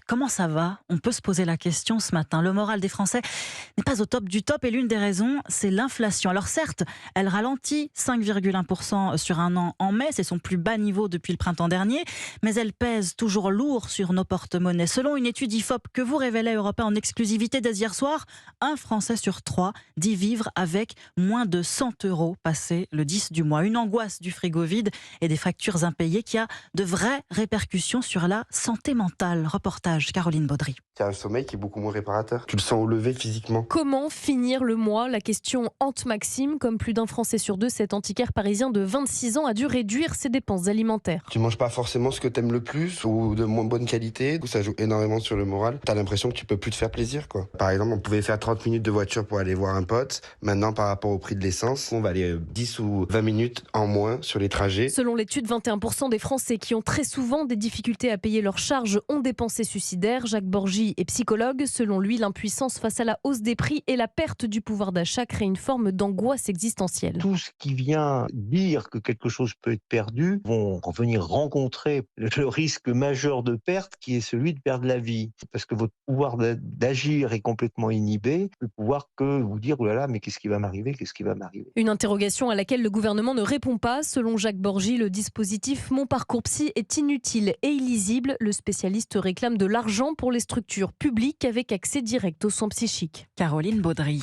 Comment ça va? On peut se poser la question ce matin. Le moral des Français n'est pas au top du top et l'une des raisons, c'est l'inflation. Alors certes, elle ralentit 5,1% sur un an en mai, c'est son plus bas niveau depuis le printemps dernier, mais elle pèse toujours lourd sur nos porte-monnaies. Selon une étude IFOP que vous révélez Europe 1 en exclusivité dès hier soir, un Français sur 3 dit vivre avec moins de 100 € passé le 10 du mois. Une angoisse du frigo vide et des factures impayées qui a de vraies répercussions sur la santé mentale. Reportage Caroline Baudry. Tu as un sommeil qui est beaucoup moins réparateur. Tu le sens au lever physiquement. Comment finir le mois? La question hante Maxime. Comme plus d'un Français sur deux, cet antiquaire parisien de 26 ans a dû réduire ses dépenses alimentaires. Tu manges pas forcément ce que t'aimes le plus ou de moins bonne qualité. Ça joue énormément sur le moral. T'as l'impression que tu peux plus te faire plaisir, quoi. Par exemple, on pouvait faire 30 minutes de voiture pour aller voir un pote. Maintenant, par rapport au prix de l'essence, on va aller 10 ou 20 minutes en moins sur les trajets. Selon l'étude, 21% des Français qui ont très souvent des difficultés à payer leurs charges ont des pensées suicidaires. Jacques Borgy est psychologue. Selon lui, l'impuissance face à la hausse des prix et la perte du pouvoir d'achat crée une forme d'angoisse existentielle. Tout ce qui vient dire que quelque chose peut être perdu vont venir rencontrer le risque majeur de perte qui est celui de perdre la vie. Parce que votre pouvoir d'agir est complètement inhibé. Le pouvoir que vous dire, oh là là, mais qu'est-ce qui va m'arriver? Qu'est-ce qui va m'arriver? Une interrogation à laquelle le gouvernement ne répond pas. Selon Jacques Borgy, le dispositif Mon Parcours Psy est inutile et illisible. Le spécialiste réclame de l'argent pour les structures publiques avec accès direct aux soins psychiques. Caroline Baudry.